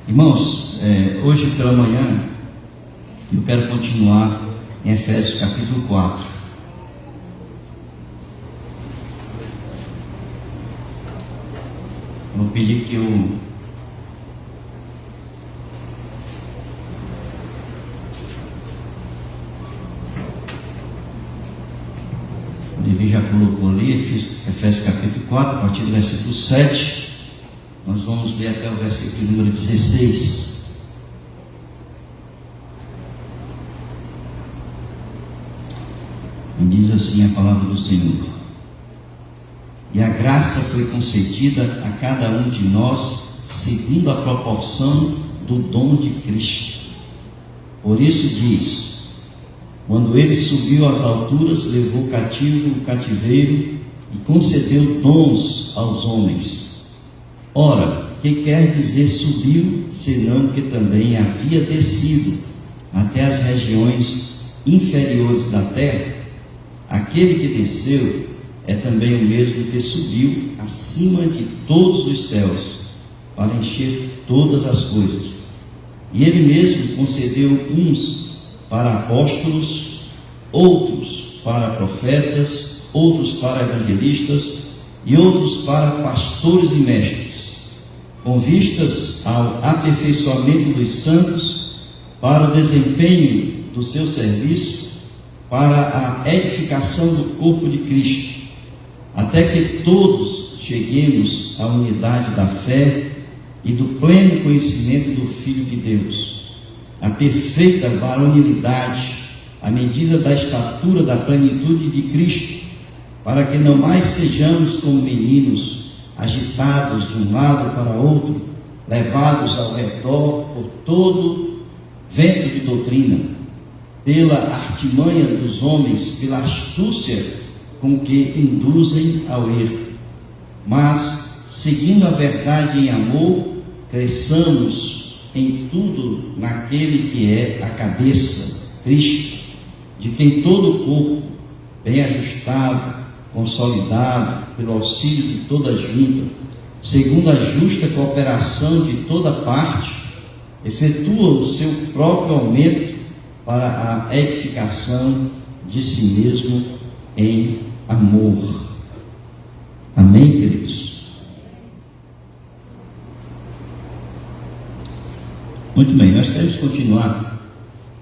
Irmãos, hoje pela manhã eu quero continuar em Efésios capítulo 4. Vou pedir que eu Levi já colocou ali, Efésios capítulo 4, a partir do versículo 7. Nós vamos ler até o versículo número 16. E diz assim a palavra do Senhor: E a graça foi concedida a cada um de nós, segundo a proporção do dom de Cristo. Por isso diz: Quando ele subiu às alturas, levou cativo o cativeiro e concedeu dons aos homens. Ora, que quer dizer subiu, senão que também havia descido até as regiões inferiores da terra? Aquele que desceu é também o mesmo que subiu acima de todos os céus, para encher todas as coisas. E ele mesmo concedeu uns para apóstolos, outros para profetas, outros para evangelistas e outros para pastores e mestres, com vistas ao aperfeiçoamento dos santos, para o desempenho do seu serviço, para a edificação do corpo de Cristo, até que todos cheguemos à unidade da fé e do pleno conhecimento do Filho de Deus, a perfeita varonilidade, à medida da estatura da plenitude de Cristo, para que não mais sejamos como meninos, agitados de um lado para outro, levados ao redor por todo vento de doutrina, pela artimanha dos homens, pela astúcia com que induzem ao erro. Mas, seguindo a verdade em amor, cresçamos em tudo naquele que é a cabeça, Cristo, de quem todo o corpo, bem ajustado, consolidado pelo auxílio de toda junta, segundo a justa cooperação de toda parte, efetua o seu próprio aumento para a edificação de si mesmo em amor. Amém, queridos? Muito bem, nós temos que continuar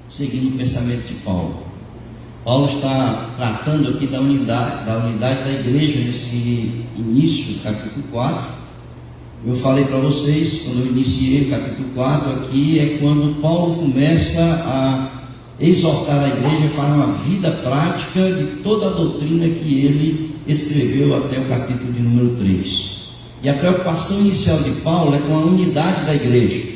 seguindo o pensamento de Paulo. Paulo está tratando aqui da unidade da igreja nesse início do capítulo 4. Eu falei para vocês, quando eu iniciei o capítulo 4, aqui é quando Paulo começa a exortar a igreja para uma vida prática de toda a doutrina que ele escreveu até o capítulo de número 3. E a preocupação inicial de Paulo é com a unidade da igreja.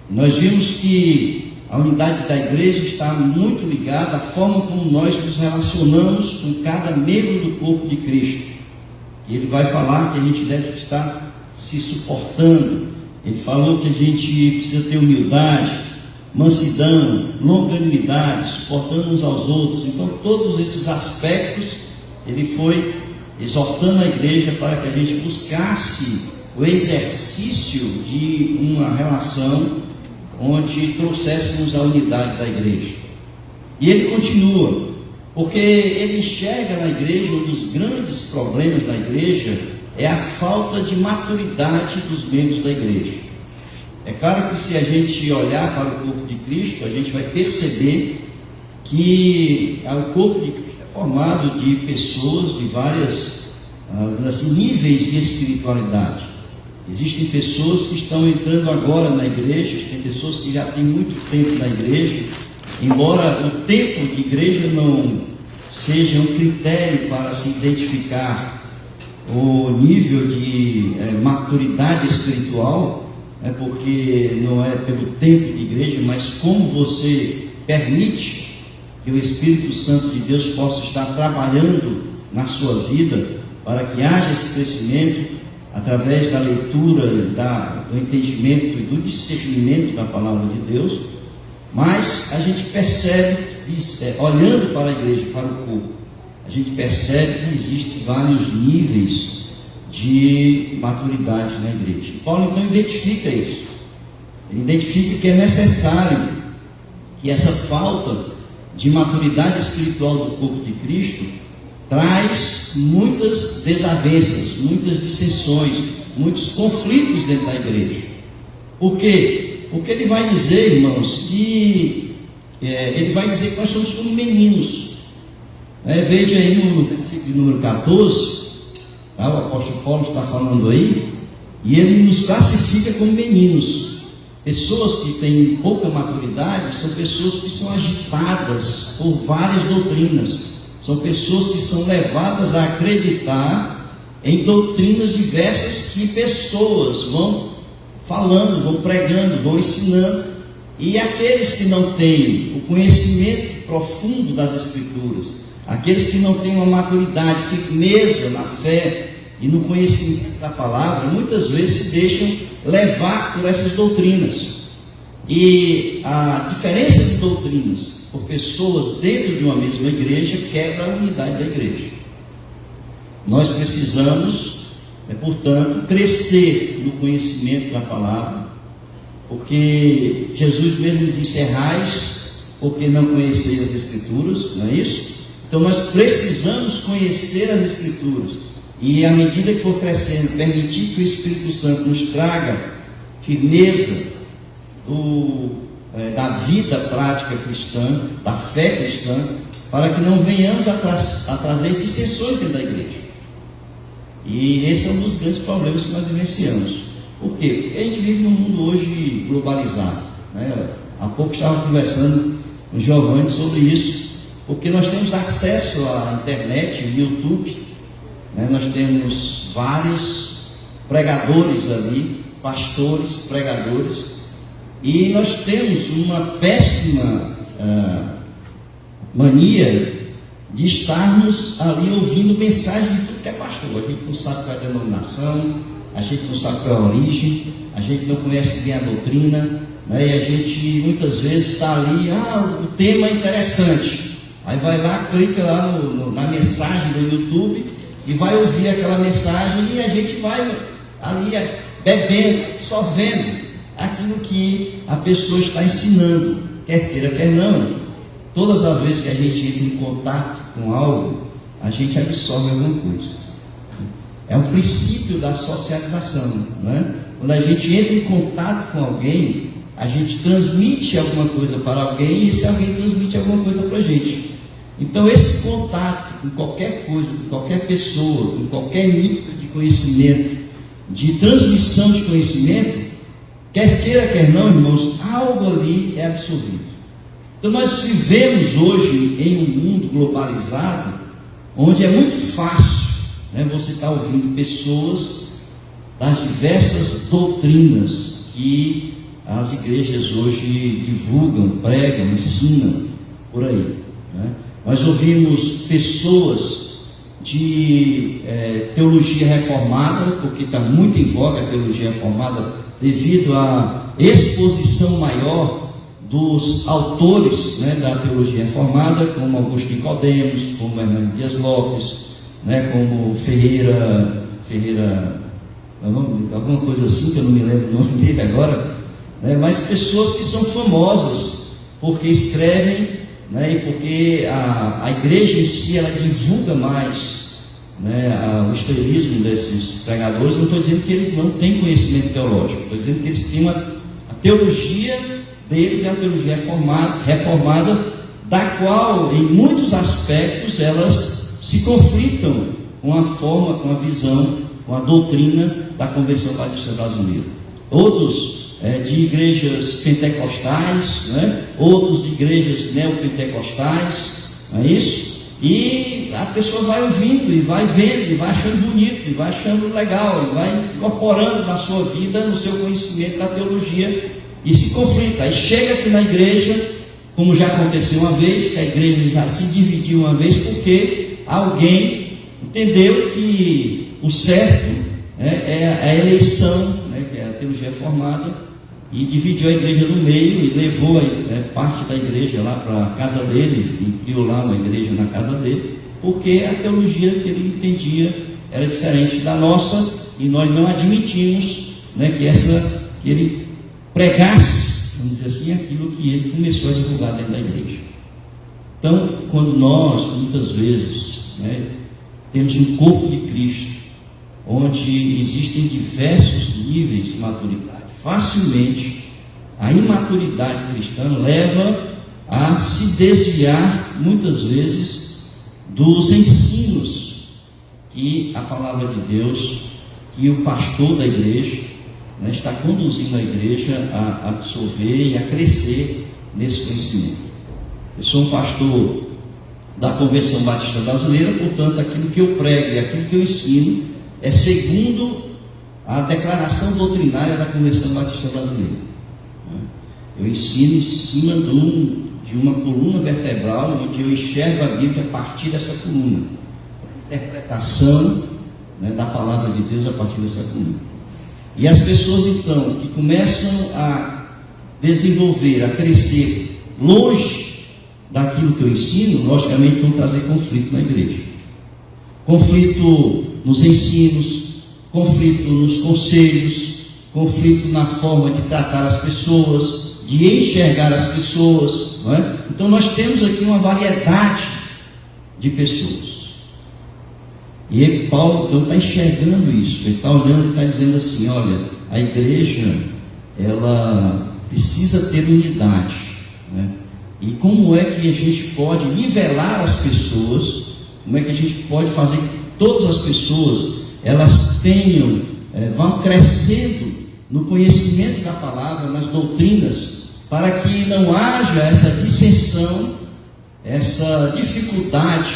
Nós vimos que a unidade da igreja está muito ligada à forma como nós nos relacionamos com cada membro do corpo de Cristo. E ele vai falar que a gente deve estar se suportando. Ele falou que a gente precisa ter humildade, mansidão, longanimidade, suportando uns aos outros. Então, todos esses aspectos, ele foi exortando a igreja para que a gente buscasse o exercício de uma relação onde trouxéssemos a unidade da igreja. E ele continua, porque ele enxerga na igreja, um dos grandes problemas da igreja é a falta de maturidade dos membros da igreja. É claro que se a gente olhar para o corpo de Cristo, a gente vai perceber que o corpo de Cristo é formado de pessoas de vários níveis de espiritualidade. Existem pessoas que estão entrando agora na igreja, tem pessoas que já têm muito tempo na igreja, embora o tempo de igreja não seja um critério para se identificar o nível de maturidade espiritual, porque não é pelo tempo de igreja, mas como você permite que o Espírito Santo de Deus possa estar trabalhando na sua vida, para que haja esse crescimento, através da leitura, do entendimento e do discernimento da palavra de Deus. Mas a gente percebe, olhando para a igreja, para o corpo, a gente percebe que existem vários níveis de maturidade na igreja. Paulo então identifica isso. Ele identifica que é necessário que essa falta de maturidade espiritual do corpo de Cristo traz muitas desavenças, muitas dissensões, muitos conflitos dentro da igreja. Por quê? Porque ele vai dizer, irmãos, que nós somos como meninos. Veja aí no versículo número 14, tá? O apóstolo Paulo está falando aí, e ele nos classifica como meninos. Pessoas que têm pouca maturidade são pessoas que são agitadas por várias doutrinas, são pessoas que são levadas a acreditar em doutrinas diversas que pessoas vão falando, vão pregando, vão ensinando. E aqueles que não têm o conhecimento profundo das Escrituras, aqueles que não têm uma maturidade, firmeza na fé e no conhecimento da palavra, muitas vezes se deixam levar por essas doutrinas. E a diferença de doutrinas por pessoas dentro de uma mesma igreja quebra a unidade da igreja. Nós precisamos, portanto, crescer no conhecimento da palavra, porque Jesus mesmo disse: errais porque não conheceis as Escrituras, não é isso? Então nós precisamos conhecer as Escrituras, e à medida que for crescendo, permitir que o Espírito Santo nos traga firmeza da vida prática cristã, da fé cristã, para que não venhamos a trazer dissensões dentro da igreja. E esse é um dos grandes problemas que nós vivenciamos. Por quê? Porque a gente vive num mundo hoje globalizado, né? Há pouco estava conversando com o Giovanni sobre isso, porque nós temos acesso à internet, ao YouTube, né? Nós temos vários pregadores ali, pastores, pregadores, e nós temos uma péssima mania de estarmos ali ouvindo mensagem de tudo que é pastor. A gente não sabe qual é a denominação, a gente não sabe qual é a origem, a gente não conhece bem a doutrina, né? E a gente muitas vezes está ali, o tema é interessante, aí vai lá, clica lá na mensagem do YouTube e vai ouvir aquela mensagem, e a gente vai ali bebendo, só vendo aquilo que a pessoa está ensinando, quer queira, quer não. Todas as vezes que a gente entra em contato com algo, a gente absorve alguma coisa. É um princípio da socialização, né? Quando a gente entra em contato com alguém, a gente transmite alguma coisa para alguém, e esse alguém transmite alguma coisa para a gente. Então esse contato com qualquer coisa, com qualquer pessoa, com qualquer nível de conhecimento, de transmissão de conhecimento, quer queira, quer não, irmãos, algo ali é absorvido. Então nós vivemos hoje em um mundo globalizado, onde é muito fácil, né, você estar ouvindo pessoas das diversas doutrinas que as igrejas hoje divulgam, pregam, ensinam por aí, né? Nós ouvimos pessoas de teologia reformada, porque está muito em voga a teologia reformada, devido à exposição maior dos autores, né, da teologia reformada, como Augusto Nicodemos, como Hernando Dias Lopes, né, como Ferreira, alguma coisa assim, que eu não me lembro o nome dele agora, né, mas pessoas que são famosas porque escrevem, né, e porque a igreja em si ela divulga mais, né, o estrelismo desses pregadores. Não estou dizendo que eles não têm conhecimento teológico, estou dizendo que eles têm a teologia deles é a teologia reformada, da qual em muitos aspectos elas se conflitam com a forma, com a visão, com a doutrina da Convenção Batista Brasileira. Outros de igrejas pentecostais, né? Outros de igrejas neopentecostais, não é isso? E a pessoa vai ouvindo e vai vendo, e vai achando bonito, e vai achando legal, e vai incorporando na sua vida, no seu conhecimento da teologia, e se conflita. Aí chega aqui na igreja, como já aconteceu uma vez, que a igreja já se dividiu uma vez, porque alguém entendeu que o certo, né, é a eleição, né, que é a teologia reformada, e dividiu a igreja no meio e levou parte da igreja lá para a casa dele, e criou lá uma igreja na casa dele, porque a teologia que ele entendia era diferente da nossa, e nós não admitimos, né, que ele pregasse, vamos dizer assim, aquilo que ele começou a divulgar dentro da igreja. Então, quando nós, muitas vezes, temos um corpo de Cristo, onde existem diversos níveis de maturidade, facilmente a imaturidade cristã leva a se desviar, muitas vezes, dos ensinos que a palavra de Deus, que o pastor da igreja está conduzindo a igreja a absorver e a crescer nesse conhecimento. Eu sou um pastor da Convenção Batista Brasileira, portanto, aquilo que eu prego e aquilo que eu ensino é segundo a declaração doutrinária da Convenção Batista Brasileira. Eu ensino em cima de uma coluna vertebral, onde eu enxergo a Bíblia a partir dessa coluna. Interpretação da palavra de Deus a partir dessa coluna. E as pessoas, então, que começam a desenvolver, a crescer longe daquilo que eu ensino, logicamente vão trazer conflito na igreja. Conflito nos ensinos, conflito nos conselhos, conflito na forma de tratar as pessoas, de enxergar as pessoas, não é? Então nós temos aqui uma variedade de pessoas. E Paulo então está enxergando isso, ele está olhando e está dizendo assim: olha, a igreja, ela precisa ter unidade, né? E como é que a gente pode nivelar as pessoas, como é que a gente pode fazer que todas as pessoas, elas tenham, vão crescendo no conhecimento da palavra, nas doutrinas, para que não haja essa dissensão, essa dificuldade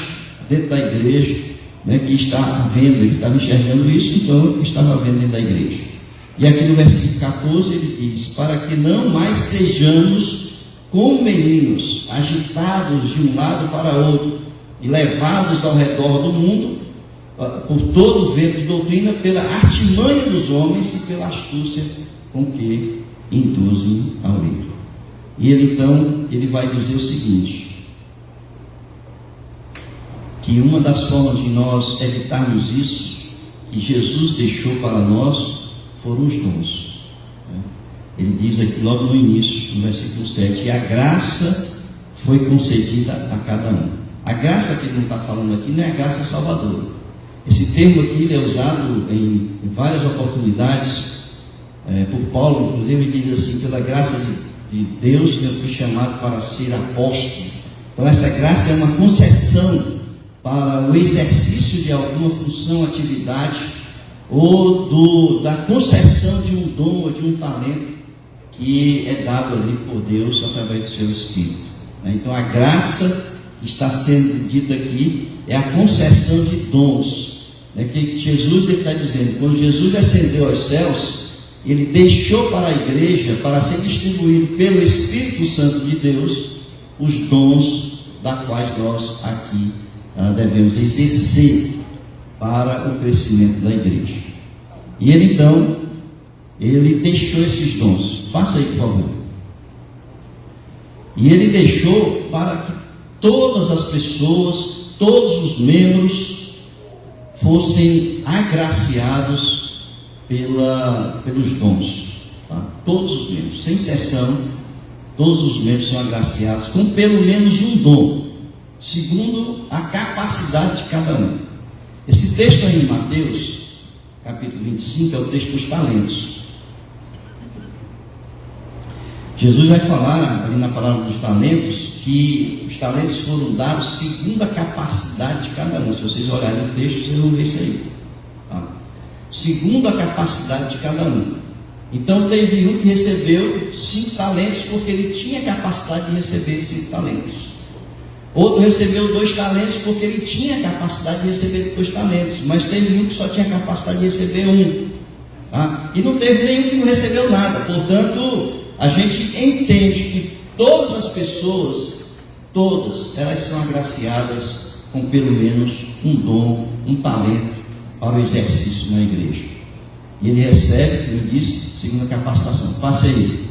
dentro da igreja, que está havendo. Ele estava enxergando isso, então estava havendo dentro da igreja. E aqui no versículo 14 ele diz: para que não mais sejamos como meninos, agitados de um lado para outro e levados ao redor do mundo por todo o vento de doutrina, pela artimanha dos homens e pela astúcia com que induzem ao erro. E ele então, ele vai dizer o seguinte, que uma das formas de nós evitarmos isso, que Jesus deixou para nós, foram os dons. Ele diz aqui logo no início, no versículo 7, e a graça foi concedida a cada um. A graça que ele não está falando aqui não é a graça salvadora. Esse termo aqui ele é usado em várias oportunidades por Paulo. Inclusive ele diz assim: pela graça de Deus eu fui chamado para ser apóstolo. Então essa graça é uma concessão para o exercício de alguma função, atividade, ou da concessão de um dom ou de um talento que é dado ali por Deus através do seu Espírito. Então a graça que está sendo dita aqui é a concessão de dons, que Jesus está dizendo. Quando Jesus ascendeu aos céus, ele deixou para a igreja, para ser distribuído pelo Espírito Santo de Deus, os dons da quais nós aqui devemos exercer para o crescimento da igreja. E ele então, ele deixou esses dons. Passa aí, por favor. E ele deixou para que todas as pessoas, todos os membros, fossem agraciados pelos dons. Tá? Todos os membros, sem exceção, todos os membros são agraciados com pelo menos um dom, segundo a capacidade de cada um. Esse texto aí em Mateus, capítulo 25, é o texto dos talentos. Jesus vai falar ali na palavra dos talentos, que os talentos foram dados segundo a capacidade de cada um. Se vocês olharem o texto, vocês vão ver isso aí. Tá? Segundo a capacidade de cada um. Então teve um que recebeu 5 talentos, porque ele tinha capacidade de receber esses 5 talentos. Outro recebeu 2 talentos, porque ele tinha capacidade de receber 2 talentos. Mas teve um que só tinha capacidade de receber 1. Tá? E não teve nenhum que não recebeu nada. Portanto, a gente entende que todas as pessoas, todas, elas são agraciadas com pelo menos um dom, um talento para o exercício na igreja. E ele recebe, como eu disse, segundo a capacitação. Passe aí.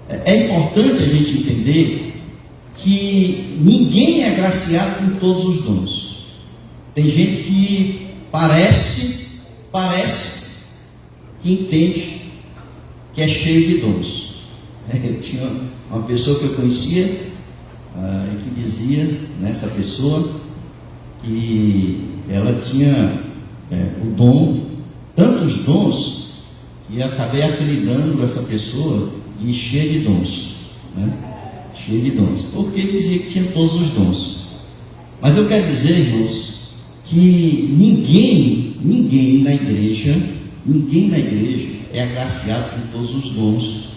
É importante a gente entender que ninguém é agraciado com todos os dons. Tem gente que parece que entende que é cheio de dons. Tinha uma pessoa que eu conhecia, que dizia, essa pessoa, que ela tinha o dom, tantos dons, que eu acabei apelidando essa pessoa de cheia de dons, cheia de dons, porque ele dizia que tinha todos os dons. Mas eu quero dizer, irmãos, que ninguém na igreja é agraciado com todos os dons.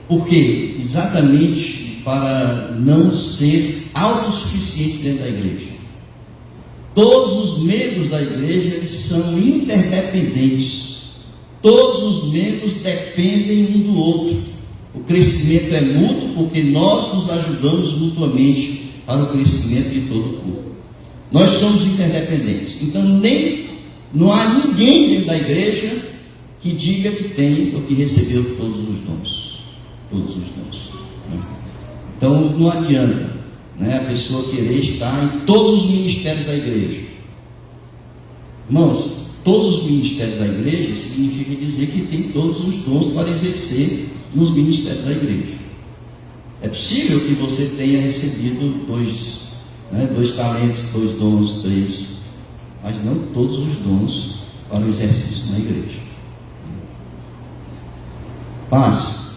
Por quê? Exatamente para não ser autossuficiente dentro da igreja. Todos os membros da igreja, eles são interdependentes. Todos os membros dependem um do outro. O crescimento é mútuo, porque nós nos ajudamos mutuamente para o crescimento de todo o corpo. Nós somos interdependentes. Então não há ninguém dentro da igreja que diga que tem ou que recebeu todos os dons. Todos os dons. Então não adianta, a pessoa querer estar em todos os ministérios da igreja. Irmãos, todos os ministérios da igreja significa dizer que tem todos os dons para exercer nos ministérios da igreja. É possível que você tenha recebido dois talentos, 2 dons, 3, mas não todos os dons para o exercício na igreja. Paz.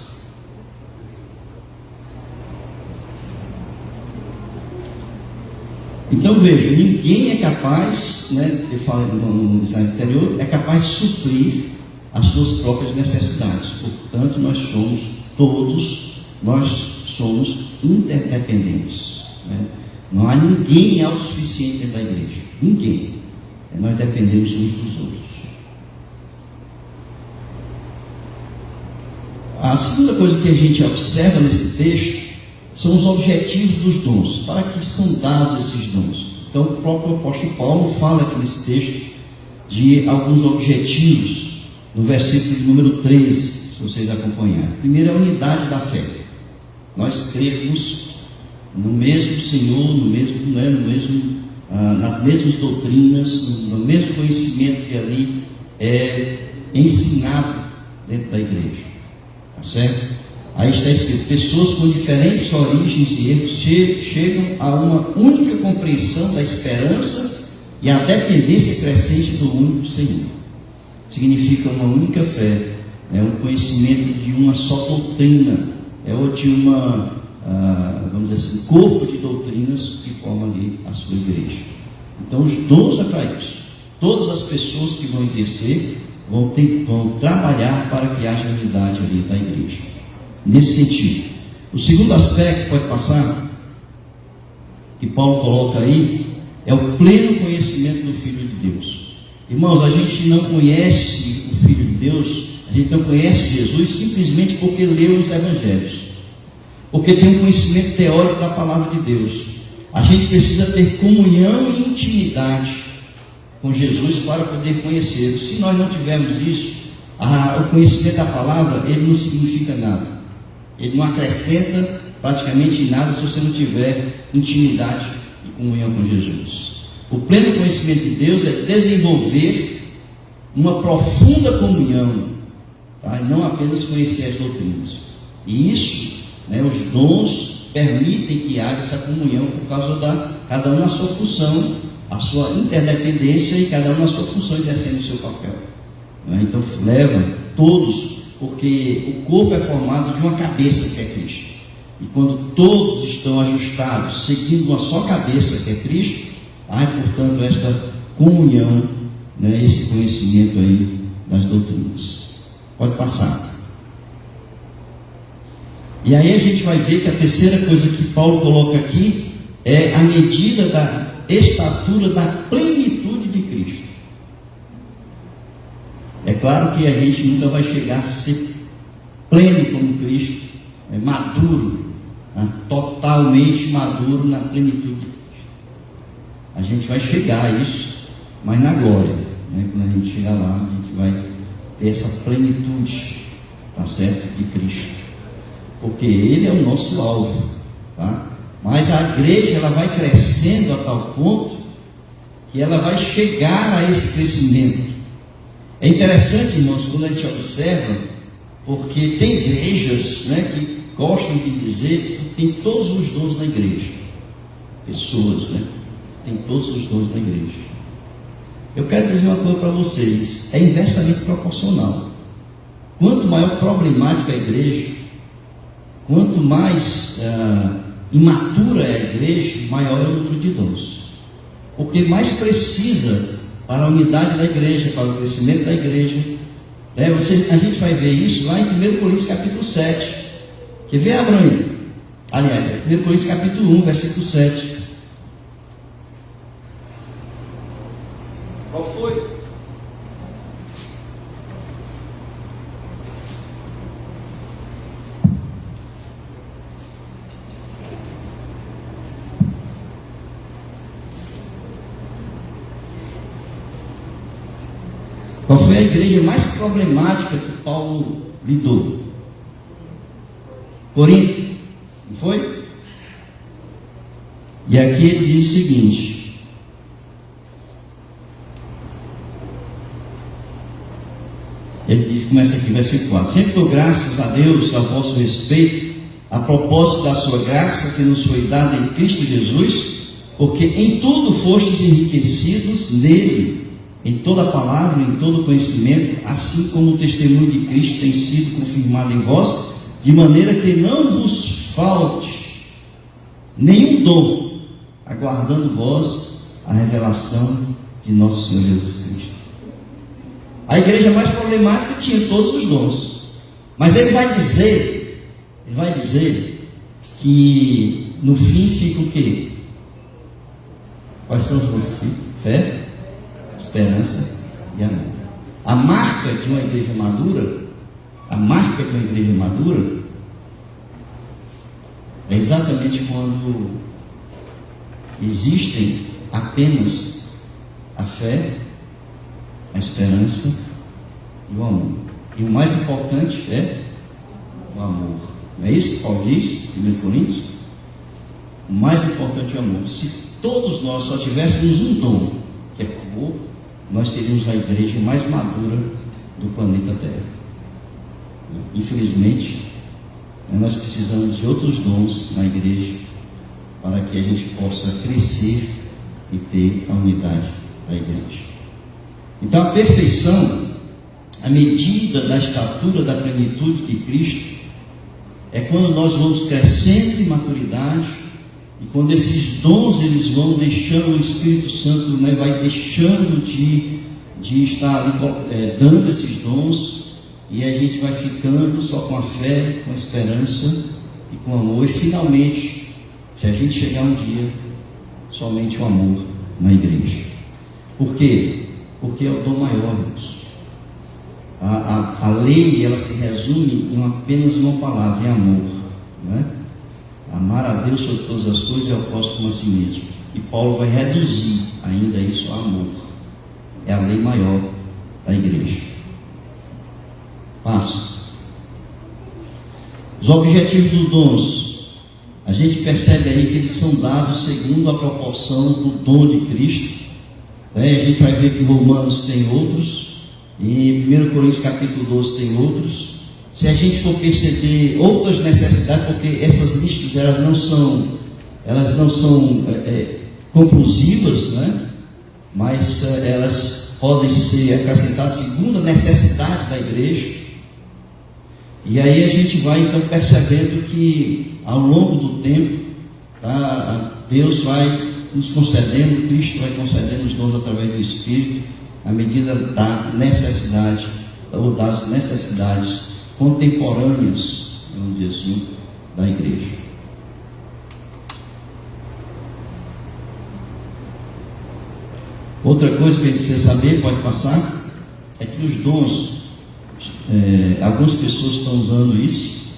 Então veja, ninguém é capaz, eu falo no slide anterior, é capaz de suprir as suas próprias necessidades. Portanto, nós somos interdependentes. Não há ninguém autossuficiente dentro da igreja. Ninguém. Nós dependemos uns dos outros. A segunda coisa que a gente observa nesse texto são os objetivos dos dons. Para que são dados esses dons? Então, o próprio apóstolo Paulo fala aqui nesse texto de alguns objetivos, no versículo número 13, se vocês acompanharem. Primeiro é a unidade da fé. Nós cremos no mesmo Senhor, nas mesmas doutrinas, no mesmo conhecimento que ali é ensinado dentro da igreja. Tá certo? Aí está escrito: pessoas com diferentes origens e erros chegam a uma única compreensão da esperança e a dependência crescente do único Senhor. Significa uma única fé, um conhecimento de uma só doutrina, ou de vamos dizer assim, corpo de doutrinas que forma ali a sua igreja. Então os dons é para isso. Todas as pessoas que vão exercer vão trabalhar para que haja unidade ali da igreja. Nesse sentido. O segundo aspecto, pode passar, que Paulo coloca aí, é o pleno conhecimento do Filho de Deus. Irmãos, a gente não conhece o Filho de Deus, a gente não conhece Jesus simplesmente porque leu os Evangelhos, porque tem um conhecimento teórico da palavra de Deus. A gente precisa ter comunhão e intimidade com Jesus para poder conhecê-lo. Se nós não tivermos isso, o conhecimento da palavra, ele não significa nada. Ele não acrescenta praticamente nada se você não tiver intimidade e comunhão com Jesus. O pleno conhecimento de Deus é desenvolver uma profunda comunhão, e não apenas conhecer as doutrinas. E isso, os dons permitem que haja essa comunhão por causa cada um na sua função, a sua interdependência e cada um na sua função exercendo o seu papel. Então leva todos, porque o corpo é formado de uma cabeça que é Cristo. E quando todos estão ajustados, seguindo uma só cabeça que é Cristo, portanto, esta comunhão, esse conhecimento aí das doutrinas. Pode passar. E aí a gente vai ver que a terceira coisa que Paulo coloca aqui é a medida da estatura da plenitude de Cristo. É claro que a gente nunca vai chegar a ser pleno como Cristo, maduro, totalmente maduro na plenitude de Cristo. A gente vai chegar a isso, mas na glória, quando a gente chegar lá, a gente vai ter essa plenitude, tá certo, de Cristo, porque Ele é o nosso alvo, tá? Mas a igreja, ela vai crescendo a tal ponto que ela vai chegar a esse crescimento. É interessante, irmãos, quando a gente observa, Porque tem igrejas, né, que gostam de dizer que tem todos os dons na igreja. Pessoas, né? Tem todos os dons na igreja. Eu quero dizer uma coisa para vocês: é inversamente proporcional. Quanto maior problemática a igreja, quanto mais imatura é a igreja, maior é o número de dons. Porque mais precisa para a unidade da igreja, para o crescimento da igreja. A gente vai ver isso lá em 1 Coríntios capítulo 7. Quer ver, Abraão? Aliás, 1 Coríntios capítulo 1, versículo 7. Qual foi? Qual foi a igreja mais problemática que Paulo lidou? Corinto, não foi? E aqui ele diz o seguinte: ele diz, começa aqui, versículo 4: sempre dou graças a Deus a vosso respeito, a propósito da sua graça que nos foi dada em Cristo Jesus, porque em tudo fostes enriquecidos nele, em toda a palavra, em todo conhecimento, assim como o testemunho de Cristo tem sido confirmado em vós, de maneira que não vos falte nenhum dom, aguardando vós a revelação de nosso Senhor Jesus Cristo. A igreja mais problemática tinha todos os dons, mas ele vai dizer que no fim fica o quê? Quais são os dons? Fé, esperança e amor. A marca de uma igreja madura, é exatamente quando existem apenas a fé, a esperança e o amor. E o mais importante é o amor. Não é isso que Paulo diz em 1 Coríntios? O mais importante é o amor. Se todos nós só tivéssemos um dom, que é o amor, nós seríamos a igreja mais madura do planeta Terra. Infelizmente, nós precisamos de outros dons na igreja para que a gente possa crescer e ter a unidade da igreja. Então, a perfeição, a medida da estatura da plenitude de Cristo, é quando nós vamos crescendo em maturidade e quando esses dons eles vão deixando, o Espírito Santo, né, vai deixando de estar ali, dando esses dons, e a gente vai ficando só com a fé, com a esperança e com o amor. E finalmente, se a gente chegar um dia, somente o amor na igreja. Por quê? Porque é o dom maior, irmãos. A lei, ela se resume em apenas uma palavra: é amor, né? Amar a Deus sobre todas as coisas e ao próximo como a si mesmo. E Paulo vai reduzir ainda isso a amor. É a lei maior da igreja. Passo. Os objetivos dos dons, a gente percebe aí que eles são dados segundo a proporção do dom de Cristo. A gente vai ver que Romanos tem outros, e 1 Coríntios capítulo 12 tem outros. Se a gente for perceber outras necessidades, porque essas listas elas não são conclusivas, né? Mas elas podem ser acrescentadas segundo a necessidade da igreja. E aí a gente vai então percebendo que ao longo do tempo, Deus vai nos concedendo, Cristo vai concedendo os dons através do Espírito, à medida da necessidade, ou das necessidades contemporâneas, vamos dizer assim, da igreja. Outra coisa que a gente precisa saber, pode passar, é que os dons, algumas pessoas estão usando isso,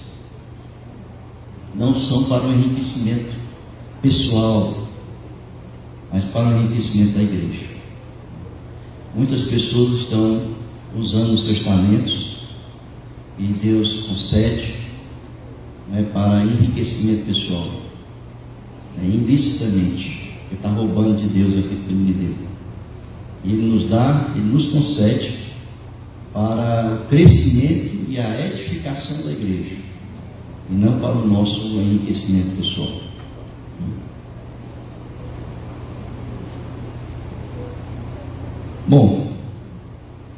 não são para o enriquecimento pessoal, mas para o enriquecimento da igreja. Muitas pessoas estão usando os seus talentos, e Deus concede, né, para enriquecimento pessoal, ilicitamente, porque está roubando de Deus aquilo que Ele me deu. E Ele nos dá, Ele nos concede para o crescimento e a edificação da igreja, e não para o nosso enriquecimento pessoal. Bom,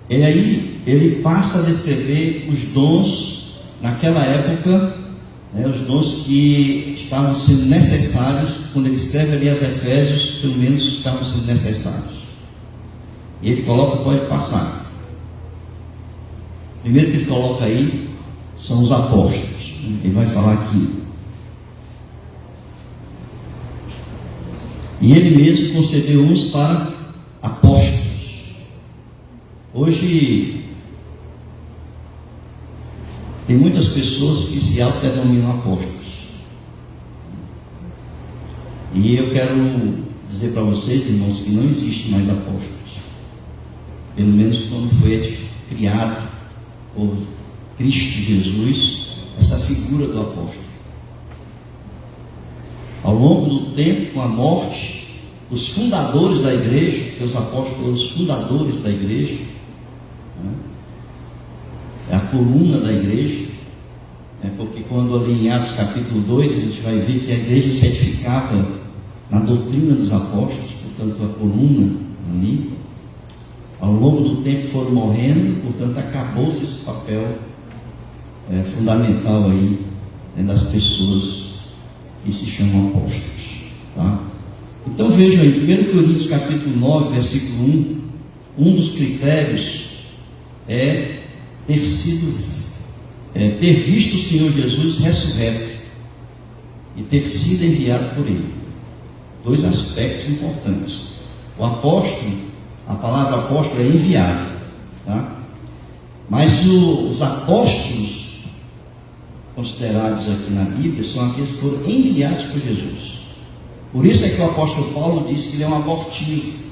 e aí ele passa a descrever os dons naquela época, os dons que estavam sendo necessários. Quando ele escreve ali aos Efésios, pelo menos estavam sendo necessários. E ele coloca, pode passar. Primeiro que ele coloca aí são os apóstolos. Ele vai falar aqui. E ele mesmo concedeu uns para apóstolos. Hoje tem muitas pessoas que se autodenominam apóstolos. E eu quero dizer para vocês, irmãos, que não existe mais apóstolos. Pelo menos quando foi criado por Cristo Jesus, essa figura do apóstolo. Ao longo do tempo, com a morte, os fundadores da igreja, porque os apóstolos foram os fundadores da igreja, é a coluna da igreja, porque quando ali em Atos capítulo 2, a gente vai ver que a igreja se edificava na doutrina dos apóstolos, portanto a coluna ali. Ao longo do tempo foram morrendo, portanto acabou-se esse papel fundamental aí, das pessoas que se chamam apóstolos, tá? Então vejam aí, 1 Coríntios capítulo 9, versículo 1, um dos critérios é ter visto o Senhor Jesus ressurreto e ter sido enviado por ele. Dois aspectos importantes. O apóstolo, a palavra apóstolo é enviado, tá? Mas os apóstolos considerados aqui na Bíblia são aqueles que foram enviados por Jesus. Por isso é que o apóstolo Paulo diz que ele é um abortivo,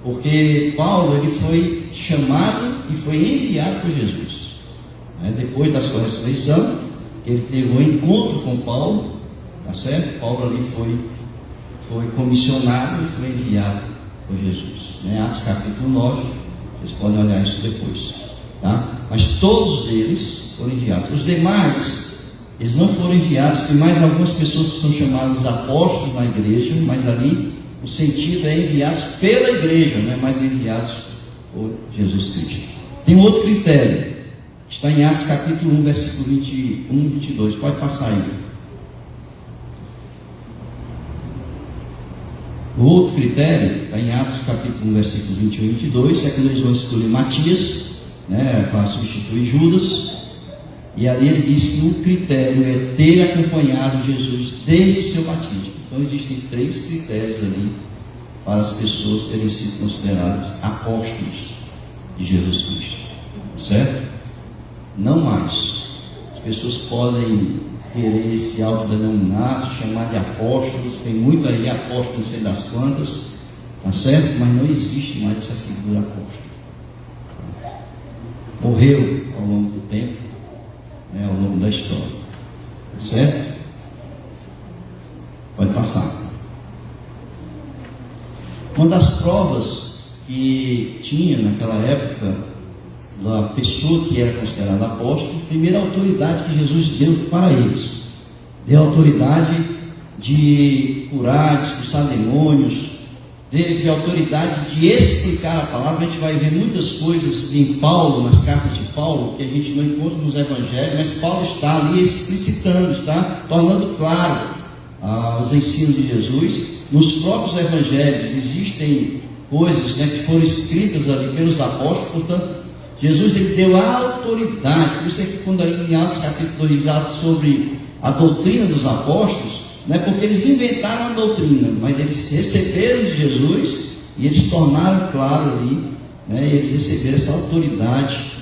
porque Paulo ele foi chamado e foi enviado por Jesus. Depois da sua ressurreição, ele teve um encontro com Paulo, tá certo? Paulo ali foi comissionado e foi enviado por Jesus. Atos capítulo 9, vocês podem olhar isso depois, tá? Mas todos eles foram enviados. Os demais, eles não foram enviados. Tem mais algumas pessoas que são chamadas apóstolos na igreja, mas ali o sentido é enviados pela igreja, não é mais enviados por Jesus Cristo. Tem um outro critério, está em Atos capítulo 1, versículo 21 e 22, pode passar aí. O outro critério está em Atos capítulo 1, versículo 21 e 22, é quando eles vão escolher Matias, para substituir Judas, e ali ele diz que o critério é ter acompanhado Jesus desde o seu batismo. Então existem 3 critérios ali para as pessoas terem sido consideradas apóstolos de Jesus Cristo, certo? Não mais. As pessoas podem querer se autodenominar, se chamar de apóstolos. Tem muito aí apóstolo, não sei das quantas, tá certo? Mas não existe mais essa figura apóstolo. Morreu ao longo do tempo, ao longo da história, tá certo? Pode passar. Uma das provas que tinha naquela época da pessoa que era considerada apóstolo, primeiro a autoridade que Jesus deu para eles. Deu a autoridade de curar, de expulsar demônios, teve a autoridade de explicar a palavra. A gente vai ver muitas coisas em Paulo, nas cartas de Paulo, que a gente não encontra nos evangelhos, mas Paulo está ali explicitando, está tornando claro os ensinos de Jesus. Nos próprios evangelhos existem coisas que foram escritas ali pelos apóstolos. Portanto, Jesus ele deu a autoridade. Por isso é que quando ali em Atos capítulo 2 sobre a doutrina dos apóstolos, não é porque eles inventaram a doutrina, mas eles receberam de Jesus e eles tornaram claro ali, eles receberam essa autoridade,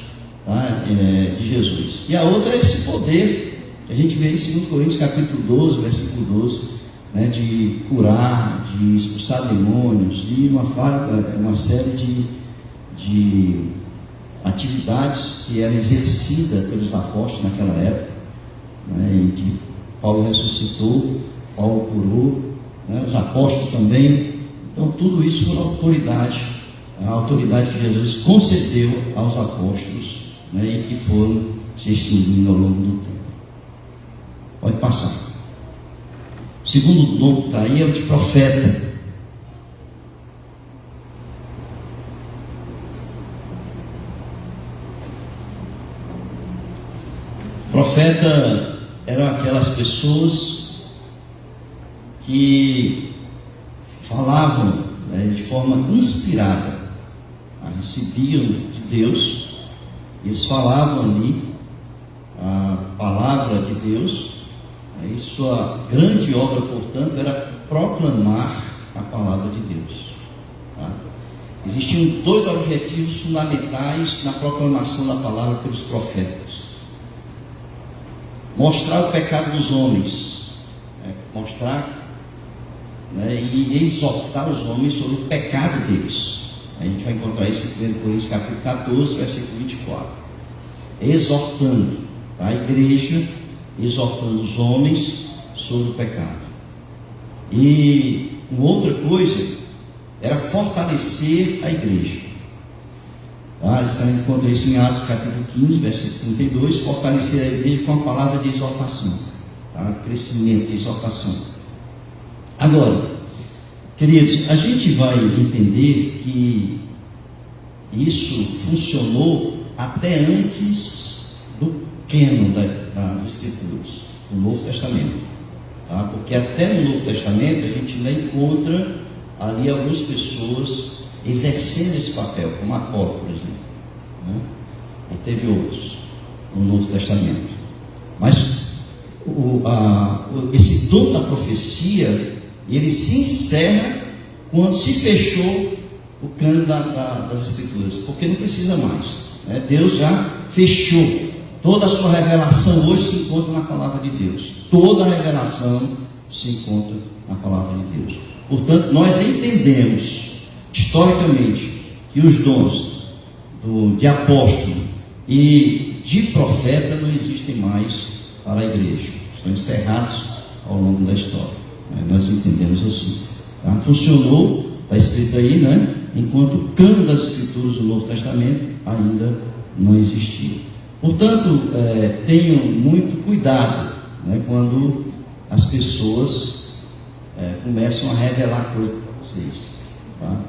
tá, de Jesus. E a outra é esse poder que a gente vê em 2 Coríntios capítulo 12, versículo 12, de curar, de expulsar demônios, de uma série de atividades que eram exercidas pelos apóstolos naquela época, em que Paulo ressuscitou, Paulo curou, os apóstolos também. Então tudo isso foi a autoridade que Jesus concedeu aos apóstolos, e que foram se extinguindo ao longo do tempo. Pode passar. O segundo dom que está aí é o de profeta. Profeta eram aquelas pessoas que falavam, né, de forma inspirada, recebiam de Deus, eles falavam ali a palavra de Deus, e sua grande obra, portanto, era proclamar a palavra de Deus. Tá? Existiam dois objetivos fundamentais na proclamação da palavra pelos profetas: mostrar o pecado dos homens, mostrar, né, e exortar os homens sobre o pecado deles. A gente vai encontrar isso em 1 Coríntios capítulo 14, versículo 24. Exortando, tá? A igreja exortando os homens sobre o pecado. E uma outra coisa era fortalecer a igreja. A gente encontra isso em Atos capítulo 15, versículo 32, fortalecer a igreja com a palavra de exortação, tá? Crescimento, exortação. Agora, queridos, a gente vai entender que isso funcionou até antes do cânon das Escrituras, do Novo Testamento, tá? Porque até no Novo Testamento a gente ainda encontra ali algumas pessoas exercendo esse papel, como Apolo, por exemplo, né? E teve outros no Novo Testamento. Mas esse dom da profecia, ele se encerra quando se fechou o cânon das Escrituras, porque não precisa mais, né? Deus já fechou. Toda a sua revelação hoje se encontra na palavra de Deus. Toda a revelação se encontra na palavra de Deus. Portanto, nós entendemos historicamente que os dons de apóstolo e de profeta não existem mais para a igreja, estão encerrados ao longo da história. Nós entendemos assim, tá? Funcionou, está escrito aí, né? Enquanto o cânon das Escrituras do Novo Testamento ainda não existia. Portanto, tenham muito cuidado, né, quando as pessoas começam a revelar coisas para vocês, tá?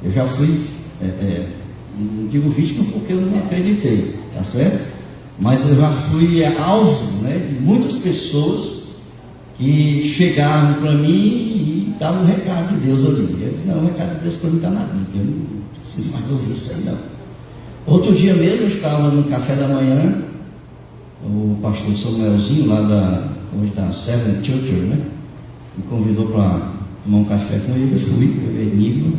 Eu já fui, não digo vítima porque eu não acreditei, tá certo? Mas eu já fui alvo, né, de muitas pessoas que chegavam para mim e davam um recado de Deus ali. Eu disse: não, o recado de Deus para mim está na Bíblia, eu não preciso mais ouvir isso aí não. Outro dia mesmo eu estava no café da manhã, o pastor Samuelzinho, lá da Seven Church, né, me convidou para tomar um café com ele. Eu fui, eu Enigma,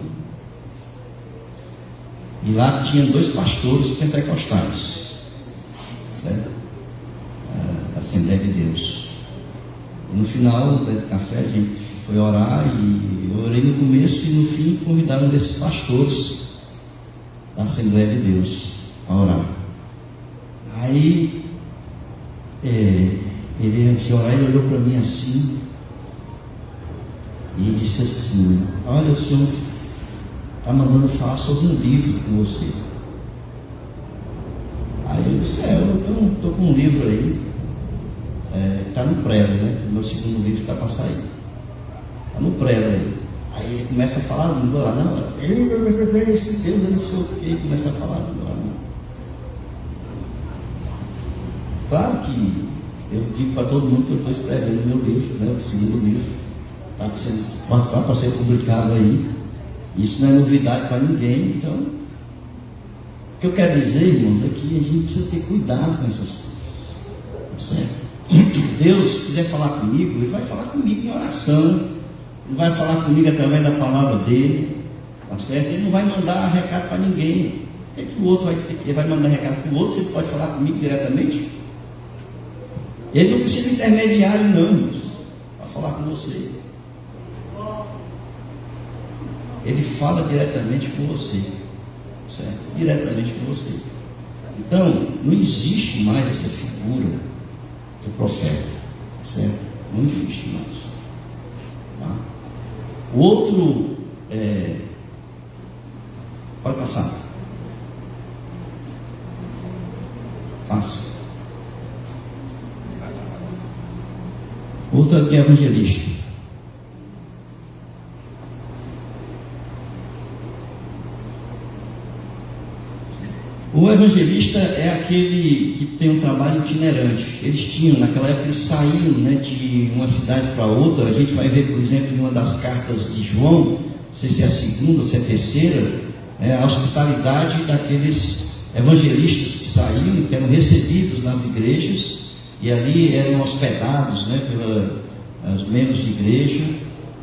e lá tinha dois pastores pentecostais, certo? A Assembleia de Deus. E no final do café a gente foi orar, e eu orei no começo e no fim convidaram um desses pastores da Assembleia de Deus a orar. Aí ele, antes de orar, ele olhou para mim assim e disse assim: olha, o senhor está mandando falar sobre um livro com você. Aí eu disse: eu estou com um livro aí, está no prelo, né? O meu segundo livro está para sair, está no prelo aí. Aí ele começa a falar, não vou lá, não, esse Deus, eu não sei o que, começa a falar, não vou lá, não. Claro que eu digo para todo mundo que eu estou escrevendo meu livro, né, o segundo livro, para ser publicado aí. Isso não é novidade para ninguém. Então, o que eu quero dizer, irmãos, é que a gente precisa ter cuidado com essas coisas, certo? Deus, se quiser falar comigo, Ele vai falar comigo em oração. Ele vai falar comigo através da palavra dele, tá certo? Ele não vai mandar recado para ninguém. O que o outro vai ter? Ele vai mandar recado para o outro? Você pode falar comigo diretamente? Ele não precisa de intermediário, não, para falar com você. Ele fala diretamente com você, certo? Diretamente com você. Então, não existe mais essa figura do profeta, certo? Não existe mais. Tá? O outro, pode passar. Passa. Outra que é evangelista. O evangelista é aquele que tem um trabalho itinerante. Eles tinham, naquela época, eles saíam, né, de uma cidade para outra. A gente vai ver, por exemplo, em uma das cartas de João, não sei se é a segunda ou se é a terceira, a hospitalidade daqueles evangelistas que saíam, que eram recebidos nas igrejas, e ali eram hospedados, né, pelos membros de igreja,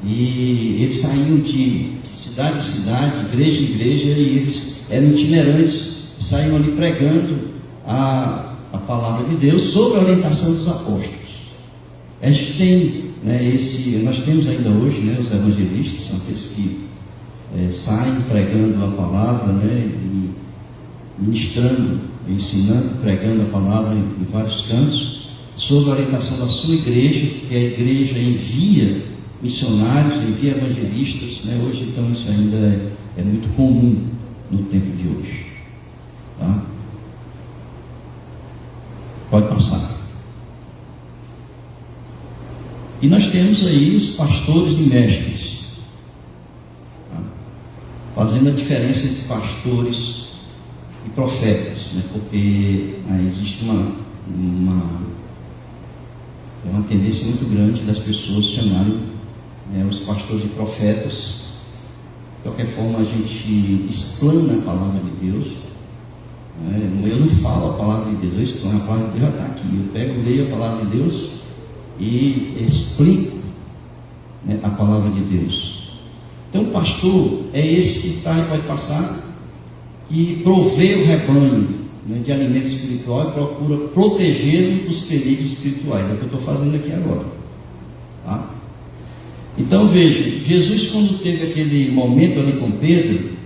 e eles saíam de cidade em cidade, igreja em igreja, e eles eram itinerantes, saíam ali pregando a palavra de Deus sob a orientação dos apóstolos. A gente tem, né, nós temos ainda hoje, né, os evangelistas, são aqueles que saem pregando a palavra, né, e ministrando, ensinando, pregando a palavra em vários cantos, sob a orientação da sua igreja, que a igreja envia missionários, envia evangelistas, né? Hoje, então, isso ainda é muito comum no tempo de hoje. Tá? Pode passar. E nós temos aí os pastores e mestres, tá? Fazendo a diferença entre pastores e profetas, né? Porque existe uma tendência muito grande das pessoas chamarem, os pastores de profetas. De qualquer forma, a gente explana a palavra de Deus. Eu não falo a palavra de Deus, eu explano, a palavra de Deus já está aqui. Eu pego, leio a palavra de Deus e explico, né, a palavra de Deus. Então, o pastor é esse que está e vai passar, que provê o rebanho, né, de alimento espiritual e procura protegê-lo dos perigos espirituais. É o que eu estou fazendo aqui agora. Tá? Então veja, Jesus, quando teve aquele momento ali com Pedro,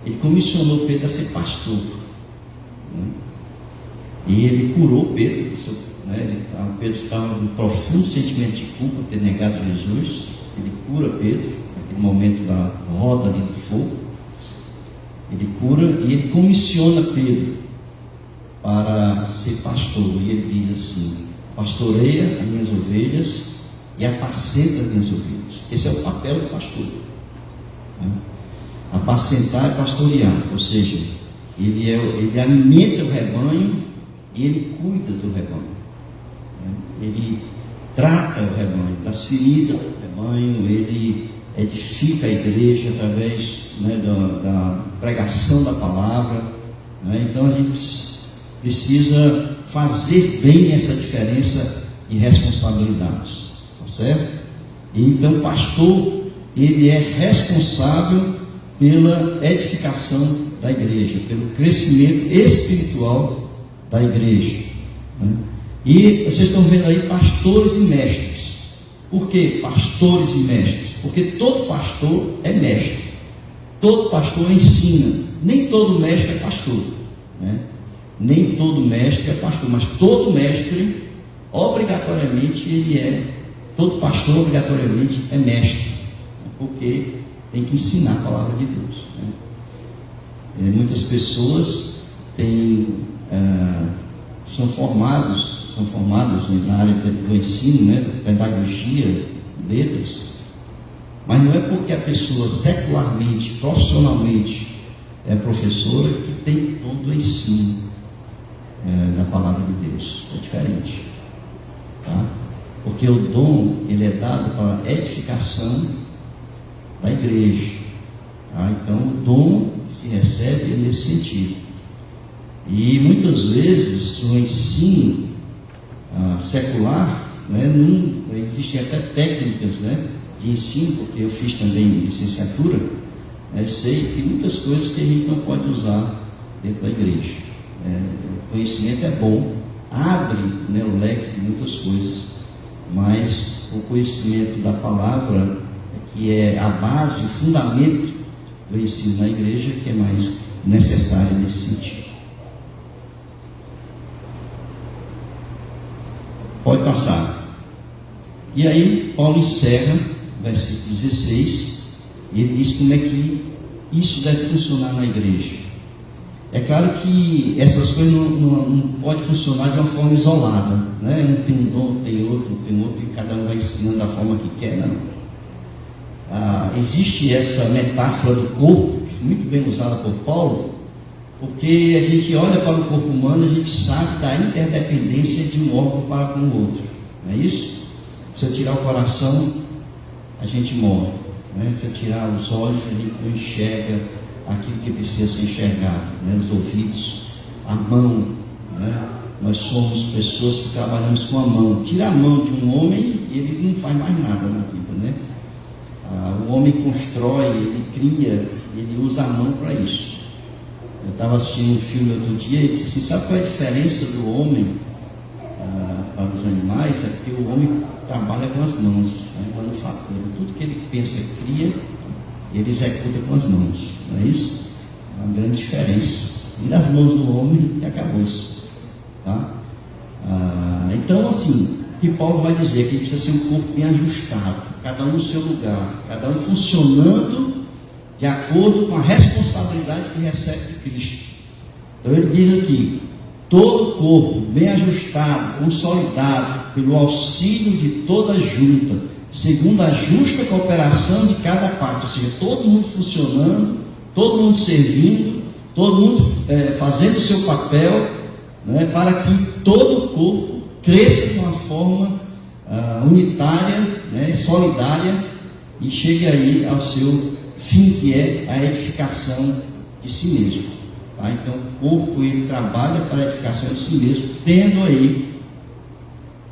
ele comissionou Pedro a ser pastor, né? E ele curou Pedro, né? Pedro estava com um profundo sentimento de culpa por ter negado Jesus. Ele cura Pedro, naquele momento da roda ali do fogo. Ele cura e ele comissiona Pedro para ser pastor. E ele diz assim: pastoreia as minhas ovelhas e apacenta as minhas ovelhas. Esse é o papel do pastor, né? Apacentar e pastorear, ou seja, ele alimenta o rebanho e ele cuida do rebanho, né? Ele trata o rebanho, das feridas do rebanho, ele edifica a igreja através, né, da pregação da palavra, né? Então a gente precisa fazer bem essa diferença de responsabilidades, tá certo? E então o pastor, ele é responsável pela edificação da igreja, pelo crescimento espiritual da igreja, né? E vocês estão vendo aí pastores e mestres. Por que pastores e mestres? Porque todo pastor é mestre, todo pastor ensina. Nem todo mestre é pastor, né? Nem todo mestre é pastor, mas todo mestre, obrigatoriamente, todo pastor obrigatoriamente é mestre, porque tem que ensinar a palavra de Deus, né? Muitas pessoas são formadas na área do ensino, né, pedagogia, letras, mas não é porque a pessoa secularmente, profissionalmente é professora que tem todo o ensino da palavra de Deus. É diferente, tá? Porque o dom, ele é dado para a edificação da igreja, tá? Então o dom se recebe nesse sentido. E muitas vezes o ensino secular, né, não existem até técnicas, né, de ensino, porque eu fiz também licenciatura, né, eu sei que muitas coisas que a gente não pode usar dentro da igreja. O conhecimento é bom, abre, né, o leque de muitas coisas, mas o conhecimento da palavra, que é a base, o fundamento do ensino na igreja, que é mais necessário nesse sentido. Pode passar. E aí Paulo encerra, versículo 16, e ele diz como é que isso deve funcionar na igreja. É claro que essas coisas não podem funcionar de uma forma isolada, né? Um tem um dom, tem outro, e cada um vai ensinando da forma que quer, não. Existe essa metáfora do corpo, muito bem usada por Paulo, porque a gente olha para o corpo humano, a gente sabe da interdependência de um órgão para com o outro, não é isso? Se eu tirar o coração, a gente morre, né? Se eu tirar os olhos, a gente não enxerga aquilo que precisa ser enxergado, né? Os ouvidos, a mão, né? Nós somos pessoas que trabalhamos com a mão. Tira a mão de um homem, ele não faz mais nada na vida, né? O homem constrói, ele cria, ele usa a mão para isso. Eu estava assistindo um filme outro dia e disse assim, sabe qual é a diferença do homem para os animais? É porque o homem trabalha com as mãos, né? Manufatura. Tudo que ele pensa, cria, ele executa com as mãos, não é isso? É uma grande diferença. Tira as mãos do homem e acabou-se, tá? Então, assim, o que Paulo vai dizer que precisa ser um corpo bem ajustado, cada um no seu lugar, cada um funcionando de acordo com a responsabilidade que recebe de Cristo. Então ele diz aqui, todo o corpo bem ajustado, consolidado, pelo auxílio de toda a junta, segundo a justa cooperação de cada parte, ou seja, todo mundo funcionando, todo mundo servindo, todo mundo fazendo o seu papel, né, para que todo o corpo cresça de uma forma unitária, né, solidária, e chegue aí ao seu fim, que é a edificação de si mesmo. Tá? Então o corpo ele trabalha para a edificação de si mesmo, tendo aí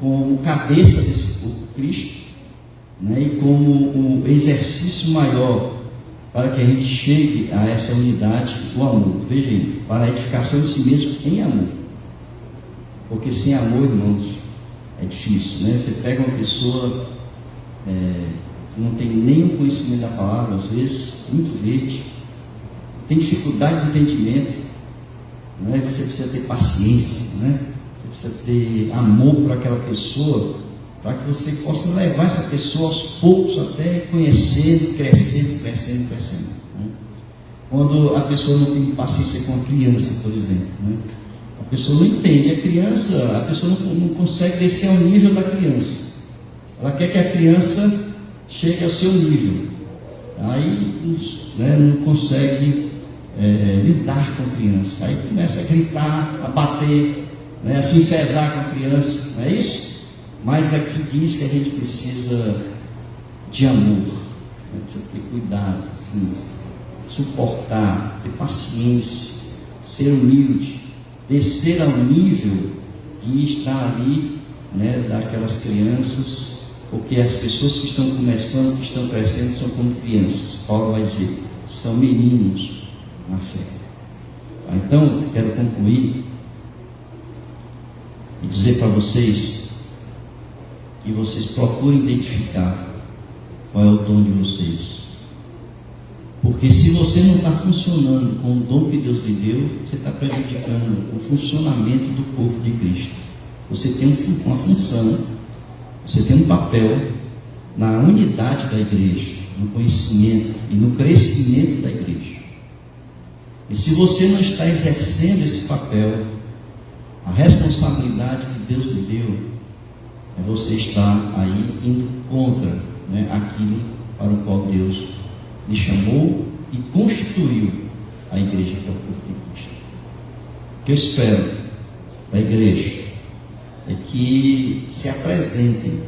como cabeça desse corpo Cristo, né, e como um exercício maior para que a gente chegue a essa unidade do amor. Veja aí, para a edificação de si mesmo em amor, porque sem amor, irmãos, é difícil, né? Você pega uma pessoa que não tem nenhum conhecimento da palavra, às vezes muito verde, tem dificuldade de entendimento, né? Você precisa ter paciência, né? Você precisa ter amor por aquela pessoa, para que você possa levar essa pessoa aos poucos até conhecendo, crescendo. Né? Quando a pessoa não tem paciência com a criança, por exemplo, né? A pessoa não entende, a pessoa não consegue descer ao nível da criança. Ela quer que a criança chegue ao seu nível. Aí, né, não consegue lidar com a criança. Aí começa a gritar, a bater, né, a se enfesar com a criança, não é isso? Mas aqui diz que a gente precisa de amor, né? Precisa ter cuidado, assim, suportar, ter paciência, ser humilde, descer ao nível de estar ali, né, daquelas crianças, porque as pessoas que estão começando, que estão crescendo, são como crianças. Paulo vai dizer, são meninos na fé. Então, quero concluir e dizer para vocês que vocês procurem identificar qual é o dom de vocês. Porque se você não está funcionando com o dom que Deus lhe deu, você está prejudicando o funcionamento do corpo de Cristo. Você tem uma função, você tem um papel na unidade da igreja, no conhecimento e no crescimento da igreja. E se você não está exercendo esse papel, a responsabilidade que Deus lhe deu, você está aí indo contra, né, aquilo para o qual Deus lhe chamou e constituiu a igreja que é o corpo de Cristo. O que eu espero da igreja é que se apresentem,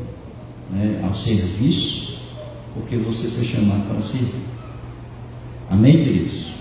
né, ao serviço, porque você foi chamado para servir. Amém, queridos?